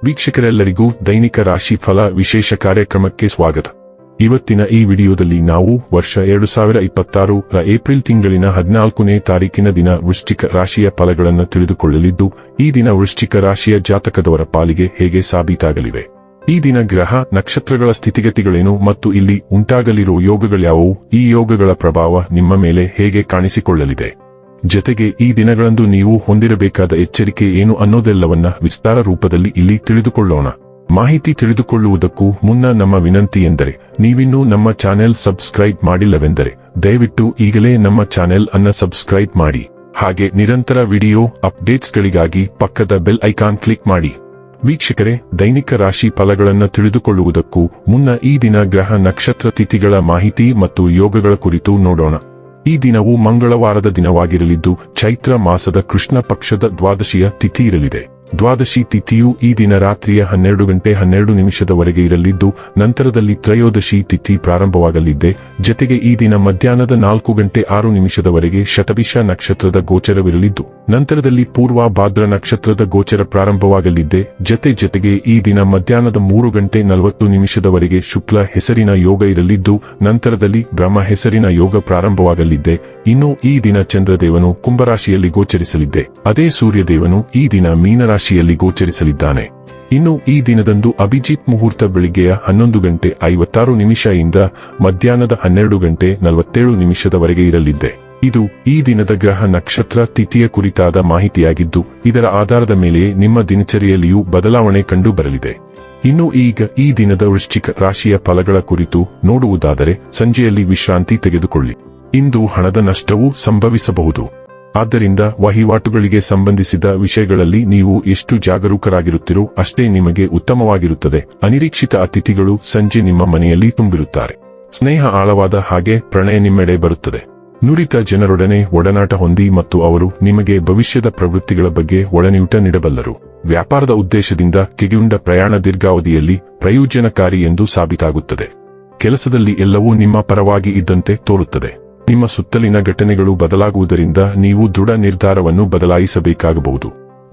ವೀಕ್ಷಕರೆಲ್ಲರಿಗೂ ದೈನಿಕ ರಾಶಿ ಫಲ ವಿಶೇಷ ಕಾರ್ಯಕ್ರಮಕ್ಕೆ ಸ್ವಾಗತ. ಇವತ್ತಿನ ಈ ವಿಡಿಯೋದಲ್ಲಿ ನಾವು ವರ್ಷ 2026ರ ಏಪ್ರಿಲ್ ತಿಂಗಳಿನ 14ನೇ ತಾರೀಕಿನ ದಿನ ವೃಶ್ಚಿಕ ರಾಶಿಯ ಫಲಗಳನ್ನು ತಿಳಿದುಕೊಳ್ಳಲಿದ್ದು, ಈ ದಿನ ವೃಶ್ಚಿಕ ರಾಶಿಯ ಜಾತಕದವರ ಪಾಲಿಗೆ ಹೇಗೆ ಸಾಬೀತಾಗಲಿವೆ, ಈ ದಿನ ಗ್ರಹ ನಕ್ಷತ್ರಗಳ ಸ್ಥಿತಿಗತಿಗಳೇನು ಮತ್ತು ಇಲ್ಲಿ ಉಂಟಾಗಲಿರುವ ಯೋಗಗಳ್ಯಾವುವು, ಈ ಯೋಗಗಳ ಪ್ರಭಾವ ನಿಮ್ಮ ಮೇಲೆ ಹೇಗೆ ಕಾಣಿಸಿಕೊಳ್ಳಲಿದೆ, ಜತೆಗೆ ಈ ದಿನಗಳಂದು ನೀವು ಹೊಂದಿರಬೇಕಾದ ಎಚ್ಚರಿಕೆ ಏನು ಅನ್ನೋದೆಲ್ಲವನ್ನ ವಿಸ್ತಾರ ರೂಪದಲ್ಲಿ ಇಲ್ಲಿ ತಿಳಿದುಕೊಳ್ಳೋಣ. ಮಾಹಿತಿ ತಿಳಿದುಕೊಳ್ಳುವುದಕ್ಕೂ ಮುನ್ನ ನಮ್ಮ ವಿನಂತಿ ಎಂದರೆ, ನೀವಿನ್ನೂ ನಮ್ಮ ಚಾನೆಲ್ ಸಬ್ಸ್ಕ್ರೈಬ್ ಮಾಡಿಲ್ಲವೆಂದರೆ ದಯವಿಟ್ಟು ಈಗಲೇ ನಮ್ಮ ಚಾನೆಲ್ ಅನ್ನ ಸಬ್ಸ್ಕ್ರೈಬ್ ಮಾಡಿ. ಹಾಗೆ ನಿರಂತರ ವಿಡಿಯೋ ಅಪ್ಡೇಟ್ಸ್ಗಳಿಗಾಗಿ ಪಕ್ಕದ ಬೆಲ್ ಐಕಾನ್ ಕ್ಲಿಕ್ ಮಾಡಿ. ವೀಕ್ಷಕರೇ, ದೈನಿಕ ರಾಶಿ ಫಲಗಳನ್ನು ತಿಳಿದುಕೊಳ್ಳುವುದಕ್ಕೂ ಮುನ್ನ ಈ ದಿನ ಗ್ರಹ ನಕ್ಷತ್ರ ತಿಥಿಗಳ ಮಾಹಿತಿ ಮತ್ತು ಯೋಗಗಳ ಕುರಿತು ನೋಡೋಣ. ಈ ದಿನವು ಮಂಗಳವಾರದ ದಿನವಾಗಿರಲಿದ್ದು, ಚೈತ್ರ ಮಾಸದ ಕೃಷ್ಣ ಪಕ್ಷದ ದ್ವಾದಶಿಯ ತಿಥಿ ಇರಲಿದೆ. ದ್ವಾದಶಿ ತಿಥಿಯು ಈ ದಿನ ರಾತ್ರಿಯ 12:12 ಇರಲಿದ್ದು, ನಂತರದಲ್ಲಿ ತ್ರಯೋದಶಿ ತಿಥಿ ಪ್ರಾರಂಭವಾಗಲಿದೆ. ಜತೆಗೆ ಈ ದಿನ ಮಧ್ಯಾಹ್ನದ 4:06 ಶತಭಿಷ ನಕ್ಷತ್ರದ ಗೋಚರವಿರಲಿದ್ದು, ನಂತರದಲ್ಲಿ ಪೂರ್ವ ಭಾದ್ರ ನಕ್ಷತ್ರದ ಗೋಚರ ಪ್ರಾರಂಭವಾಗಲಿದೆ. ಜತೆಗೆ ಈ ದಿನ ಮಧ್ಯಾಹ್ನದ 3:40 ಶುಕ್ಲ ಹೆಸರಿನ ಯೋಗ ಇರಲಿದ್ದು, ನಂತರದಲ್ಲಿ ಬ್ರಹ್ಮ ಹೆಸರಿನ ಯೋಗ ಪ್ರಾರಂಭವಾಗಲಿದೆ. ಇನ್ನು ಈ ದಿನ ಚಂದ್ರದೇವನು ಕುಂಭರಾಶಿಯಲ್ಲಿ ಗೋಚರಿಸಲಿದೆ. ಅದೇ ಸೂರ್ಯದೇವನು ಈ ದಿನ ಮೀನರಾಶಿಯಲ್ಲಿ ಗೋಚರಿಸಲಿದ್ದಾನೆ. ಇನ್ನು ಈ ದಿನದಂದು ಅಭಿಜಿತ್ ಮುಹೂರ್ತ ಬೆಳಿಗ್ಗೆಯ 11:56 ಇಂದ ಮಧ್ಯಾಹ್ನದ 12:47 ಇರಲಿದೆ. ಇದು ಈ ದಿನದ ಗ್ರಹ ನಕ್ಷತ್ರ ತಿಥಿಯ ಕುರಿತಾದ ಮಾಹಿತಿಯಾಗಿದ್ದು, ಇದರ ಆಧಾರದ ಮೇಲೆ ನಿಮ್ಮ ದಿನಚರಿಯಲ್ಲಿಯೂ ಬದಲಾವಣೆ ಕಂಡು ಬರಲಿದೆ. ಇನ್ನು ಈಗ ಈ ದಿನದ ವೃಶ್ಚಿಕ ರಾಶಿಯ ಫಲಗಳ ಕುರಿತು ನೋಡುವುದಾದರೆ, ಸಂಜೆಯಲ್ಲಿ ವಿಶ್ರಾಂತಿ ತೆಗೆದುಕೊಳ್ಳಿ. ಇಂದು ಹಣದ ನಷ್ಟವೂ ಸಂಭವಿಸಬಹುದು. ಆದ್ದರಿಂದ ವಹಿವಾಟುಗಳಿಗೆ ಸಂಬಂಧಿಸಿದ ವಿಷಯಗಳಲ್ಲಿ ನೀವು ಎಷ್ಟು ಜಾಗರೂಕರಾಗಿರುತ್ತೀರೋ ಅಷ್ಟೇ ನಿಮಗೆ ಉತ್ತಮವಾಗಿರುತ್ತದೆ. ಅನಿರೀಕ್ಷಿತ ಅತಿಥಿಗಳು ಸಂಜೆ ನಿಮ್ಮ ಮನೆಯಲ್ಲಿ ತುಂಬಿರುತ್ತಾರೆ. ಸ್ನೇಹ ಆಳವಾದ ಹಾಗೆ ಪ್ರಣಯ ನಿಮ್ಮೆಡೆ ಬರುತ್ತದೆ. ನುರಿತ ಜನರೊಡನೆ ಒಡನಾಟ ಹೊಂದಿ ಮತ್ತು ಅವರು ನಿಮಗೆ ಭವಿಷ್ಯದ ಪ್ರವೃತ್ತಿಗಳ ಬಗ್ಗೆ ಒಳನೋಟ ನೀಡಬಲ್ಲರು. ವ್ಯಾಪಾರದ ಉದ್ದೇಶದಿಂದ ಕೆಗೆಯುಂಡ ಪ್ರಯಾಣ ದೀರ್ಘಾವಧಿಯಲ್ಲಿ ಪ್ರಯೋಜನಕಾರಿ ಎಂದು ಸಾಬೀತಾಗುತ್ತದೆ. ಕೆಲಸದಲ್ಲಿ ಎಲ್ಲವೂ ನಿಮ್ಮ ಪರವಾಗಿ ಇದ್ದಂತೆ ತೋರುತ್ತದೆ. ನಿಮ್ಮ ಸುತ್ತಲಿನ ಘಟನೆಗಳು ಬದಲಾಗುವುದರಿಂದ ನೀವು ದೃಢ ನಿರ್ಧಾರವನ್ನು ಬದಲಾಯಿಸಬೇಕಾಗಬಹುದು.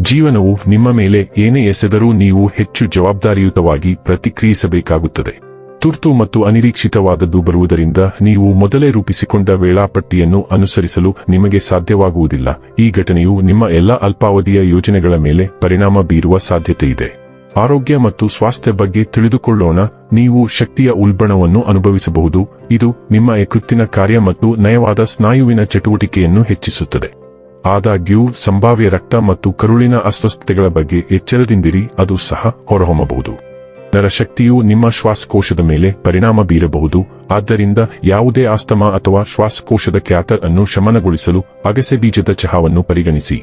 ಜೀವನವು ನಿಮ್ಮ ಮೇಲೆ ಏನೇ ಎಸೆದರೂ ನೀವು ಹೆಚ್ಚು ಜವಾಬ್ದಾರಿಯುತವಾಗಿ ಪ್ರತಿಕ್ರಿಯಿಸಬೇಕಾಗುತ್ತದೆ. ತುರ್ತು ಮತ್ತು ಅನಿರೀಕ್ಷಿತವಾದದ್ದು ಬರುವುದರಿಂದ ನೀವು ಮೊದಲೇ ರೂಪಿಸಿಕೊಂಡ ವೇಳಾಪಟ್ಟಿಯನ್ನು ಅನುಸರಿಸಲು ನಿಮಗೆ ಸಾಧ್ಯವಾಗುವುದಿಲ್ಲ. ಈ ಘಟನೆಯು ನಿಮ್ಮ ಎಲ್ಲ ಅಲ್ಪಾವಧಿಯ ಯೋಜನೆಗಳ ಮೇಲೆ ಪರಿಣಾಮ ಬೀರುವ ಸಾಧ್ಯತೆಯಿದೆ. ಆರೋಗ್ಯ ಮತ್ತು ಸ್ವಾಸ್ಥ್ಯ ಬಗ್ಗೆ ತಿಳಿದುಕೊಳ್ಳೋಣ. ನೀವು ಶಕ್ತಿಯ ಉಲ್ಬಣವನ್ನು ಅನುಭವಿಸಬಹುದು. ಇದು ನಿಮ್ಮ ಯಕೃತ್ತಿನ ಕಾರ್ಯ ಮತ್ತು ನಯವಾದ ಸ್ನಾಯುವಿನ ಚಟುವಟಿಕೆಯನ್ನು ಹೆಚ್ಚಿಸುತ್ತದೆ. ಆದಾಗ್ಯೂ ಸಂಭಾವ್ಯ ರಕ್ತ ಮತ್ತು ಕರುಳಿನ ಅಸ್ವಸ್ಥತೆಗಳ ಬಗ್ಗೆ ಎಚ್ಚರದಿಂದಿರಿ, ಅದು ಸಹ ಹೊರಹೊಮ್ಮಬಹುದು. ನರಶಕ್ತಿಯು ನಿಮ್ಮ ಶ್ವಾಸಕೋಶದ ಮೇಲೆ ಪರಿಣಾಮ ಬೀರಬಹುದು. ಆದ್ದರಿಂದ ಯಾವುದೇ ಆಸ್ತಮಾ ಅಥವಾ ಶ್ವಾಸಕೋಶದ ಕ್ಯಾಥರ್ ಅನ್ನು ಶಮನಗೊಳಿಸಲು ಅಗಸೆ ಬೀಜದ ಚಹಾವನ್ನು ಪರಿಗಣಿಸಿ.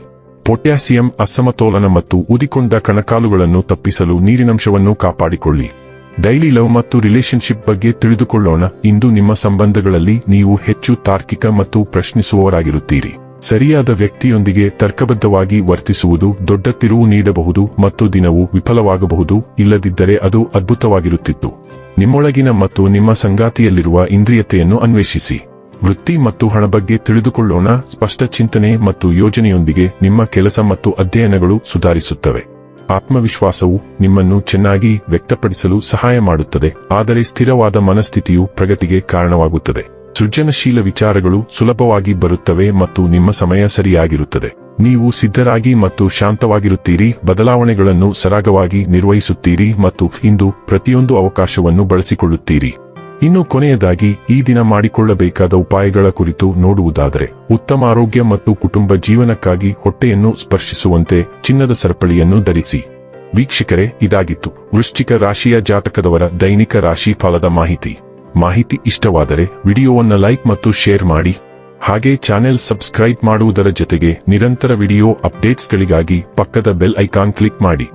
ಪೊಟ್ಯಾಸಿಯಂ ಅಸಮತೋಲನ ಮತ್ತು ಊದಿಕೊಂಡ ಕಣಕಾಲುಗಳನ್ನು ತಪ್ಪಿಸಲು ನೀರಿನಂಶವನ್ನು ಕಾಪಾಡಿಕೊಳ್ಳಿ. ಡೈಲಿ ಲವ್ ಮತ್ತು ರಿಲೇಶನ್ಶಿಪ್ ಬಗ್ಗೆ ತಿಳಿದುಕೊಳ್ಳೋಣ. ಇಂದು ನಿಮ್ಮ ಸಂಬಂಧಗಳಲ್ಲಿ ನೀವು ಹೆಚ್ಚು ತಾರ್ಕಿಕ ಮತ್ತು ಪ್ರಶ್ನಿಸುವವರಾಗಿರುತ್ತೀರಿ. ಸರಿಯಾದ ವ್ಯಕ್ತಿಯೊಂದಿಗೆ ತರ್ಕಬದ್ಧವಾಗಿ ವರ್ತಿಸುವುದು ದೊಡ್ಡ ತಿರುವು ನೀಡಬಹುದು ಮತ್ತು ದಿನವು ವಿಫಲವಾಗಬಹುದು. ಇಲ್ಲದಿದ್ದರೆ ಅದು ಅದ್ಭುತವಾಗಿರುತ್ತಿತ್ತು. ನಿಮ್ಮೊಳಗಿನ ಮತ್ತು ನಿಮ್ಮ ಸಂಗಾತಿಯಲ್ಲಿರುವ ಇಂದ್ರಿಯತೆಯನ್ನು ಅನ್ವೇಷಿಸಿ. ವೃತ್ತಿ ಮತ್ತು ಹಣ ಬಗ್ಗೆ ತಿಳಿದುಕೊಳ್ಳೋಣ. ಸ್ಪಷ್ಟ ಚಿಂತನೆ ಮತ್ತು ಯೋಜನೆಯೊಂದಿಗೆ ನಿಮ್ಮ ಕೆಲಸ ಮತ್ತು ಅಧ್ಯಯನಗಳು ಸುಧಾರಿಸುತ್ತವೆ. ಆತ್ಮವಿಶ್ವಾಸವು ನಿಮ್ಮನ್ನು ಚೆನ್ನಾಗಿ ವ್ಯಕ್ತಪಡಿಸಲು ಸಹಾಯ ಮಾಡುತ್ತದೆ, ಆದರೆ ಸ್ಥಿರವಾದ ಮನಸ್ಥಿತಿಯು ಪ್ರಗತಿಗೆ ಕಾರಣವಾಗುತ್ತದೆ. ಸೃಜನಶೀಲ ವಿಚಾರಗಳು ಸುಲಭವಾಗಿ ಬರುತ್ತವೆ ಮತ್ತು ನಿಮ್ಮ ಸಮಯ ಸರಿಯಾಗಿರುತ್ತದೆ. ನೀವು ಸಿದ್ಧರಾಗಿ ಮತ್ತು ಶಾಂತವಾಗಿರುತ್ತೀರಿ, ಬದಲಾವಣೆಗಳನ್ನು ಸರಾಗವಾಗಿ ನಿರ್ವಹಿಸುತ್ತೀರಿ ಮತ್ತು ಇಂದು ಪ್ರತಿಯೊಂದು ಅವಕಾಶವನ್ನು ಬಳಸಿಕೊಳ್ಳುತ್ತೀರಿ. ಇನ್ನು ಕೊನೆಯದಾಗಿ ಈ ದಿನ ಮಾಡಿಕೊಳ್ಳಬೇಕಾದ ಉಪಾಯಗಳ ಕುರಿತು ನೋಡುವುದಾದರೆ, ಉತ್ತಮ ಆರೋಗ್ಯ ಮತ್ತು ಕುಟುಂಬ ಜೀವನಕ್ಕಾಗಿ ಹೊಟ್ಟೆಯನ್ನು ಸ್ಪರ್ಶಿಸುವಂತೆ ಚಿನ್ನದ ಸರಪಳಿಯನ್ನು ಧರಿಸಿ. ವೀಕ್ಷಕರೇ, ಇದಾಗಿತ್ತು ವೃಶ್ಚಿಕ ರಾಶಿಯ ಜಾತಕದವರ ದೈನಿಕ ರಾಶಿ ಫಲದ ಮಾಹಿತಿ ಇಷ್ಟವಾದರೆ ವಿಡಿಯೋವನ್ನು ಲೈಕ್ ಮತ್ತು ಶೇರ್ ಮಾಡಿ. ಹಾಗೆ ಚಾನೆಲ್ ಸಬ್ಸ್ಕ್ರೈಬ್ ಮಾಡುವುದರ ಜೊತೆಗೆ ನಿರಂತರ ವಿಡಿಯೋ ಅಪ್ಡೇಟ್ಸ್ಗಳಿಗಾಗಿ ಪಕ್ಕದ ಬೆಲ್ ಐಕಾನ್ ಕ್ಲಿಕ್ ಮಾಡಿ.